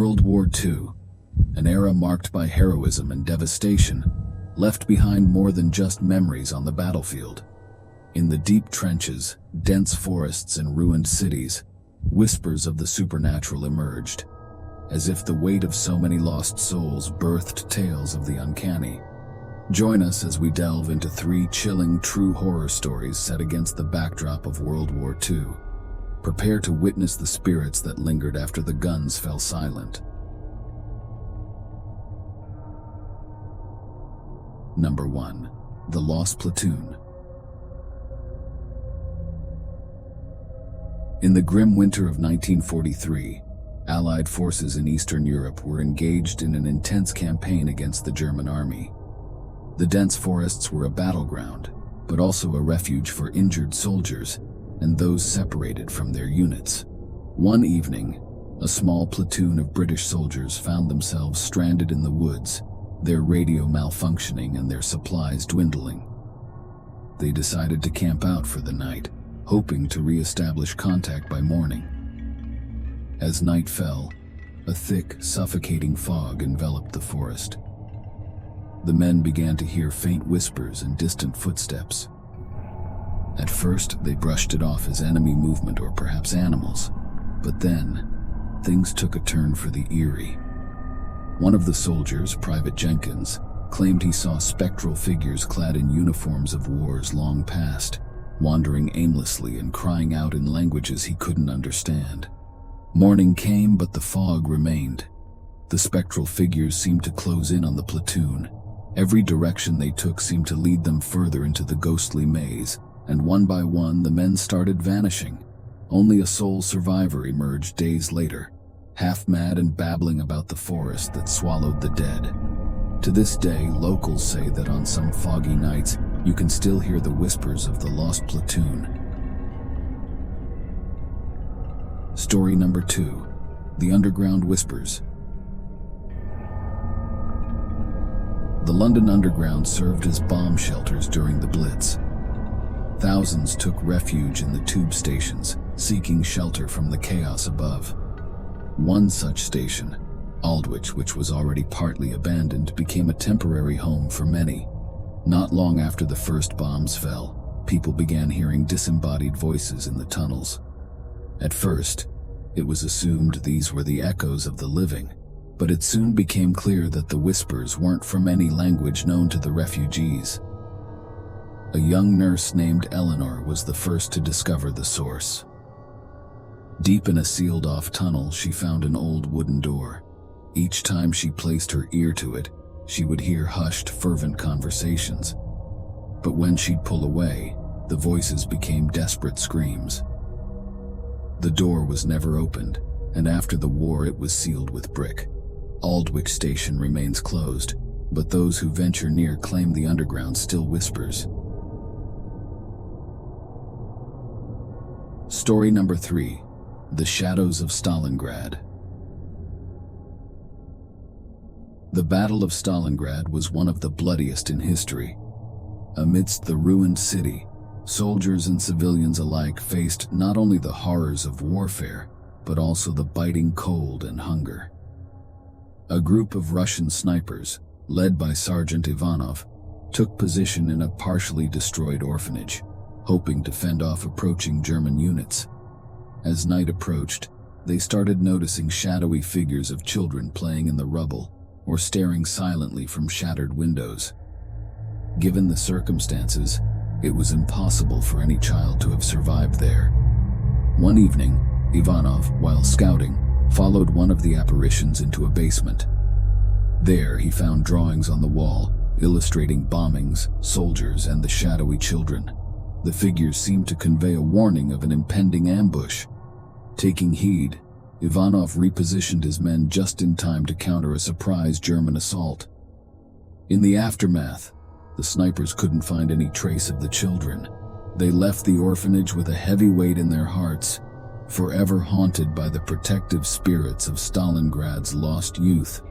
World War II, an era marked by heroism and devastation, left behind more than just memories on the battlefield. In the deep trenches, dense forests, and ruined cities, whispers of the supernatural emerged, as if the weight of so many lost souls birthed tales of the uncanny. Join us as we delve into 3 chilling true horror stories set against the backdrop of World War II. Prepare to witness the spirits that lingered after the guns fell silent. Number 1. The Lost Platoon. In the grim winter of 1943, Allied forces in Eastern Europe were engaged in an intense campaign against the German army. The dense forests were a battleground, but also a refuge for injured soldiers and those separated from their units. One evening, a small platoon of British soldiers found themselves stranded in the woods, their radio malfunctioning and their supplies dwindling. They decided to camp out for the night, hoping to re-establish contact by morning. As night fell, a thick, suffocating fog enveloped the forest. The men began to hear faint whispers and distant footsteps. At first, they brushed it off as enemy movement or perhaps animals, but then, things took a turn for the eerie. One of the soldiers, Private Jenkins, claimed he saw spectral figures clad in uniforms of wars long past, wandering aimlessly and crying out in languages he couldn't understand. Morning came, but the fog remained. The spectral figures seemed to close in on the platoon. Every direction they took seemed to lead them further into the ghostly maze, and one by one the men started vanishing. Only a sole survivor emerged days later, half-mad and babbling about the forest that swallowed the dead. To this day, locals say that on some foggy nights, you can still hear the whispers of the lost platoon. Story number 2. The Underground Whispers. The London Underground served as bomb shelters during the Blitz. Thousands took refuge in the tube stations, seeking shelter from the chaos above. One such station, Aldwych, which was already partly abandoned, became a temporary home for many. Not long after the first bombs fell, people began hearing disembodied voices in the tunnels. At first, it was assumed these were the echoes of the living, but it soon became clear that the whispers weren't from any language known to the refugees. A young nurse named Eleanor was the first to discover the source. Deep in a sealed-off tunnel, she found an old wooden door. Each time she placed her ear to it, she would hear hushed, fervent conversations. But when she'd pull away, the voices became desperate screams. The door was never opened, and after the war it was sealed with brick. Aldwych Station remains closed, but those who venture near claim the underground still whispers. Story number 3. The Shadows of Stalingrad. The Battle of Stalingrad was one of the bloodiest in history. Amidst the ruined city, soldiers and civilians alike faced not only the horrors of warfare, but also the biting cold and hunger. A group of Russian snipers, led by Sergeant Ivanov, took position in a partially destroyed orphanage, hoping to fend off approaching German units. As night approached, they started noticing shadowy figures of children playing in the rubble or staring silently from shattered windows. Given the circumstances, it was impossible for any child to have survived there. One evening, Ivanov, while scouting, followed one of the apparitions into a basement. There he found drawings on the wall, illustrating bombings, soldiers, and the shadowy children. The figures seemed to convey a warning of an impending ambush. Taking heed, Ivanov repositioned his men just in time to counter a surprise German assault. In the aftermath, the snipers couldn't find any trace of the children. They left the orphanage with a heavy weight in their hearts, forever haunted by the protective spirits of Stalingrad's lost youth.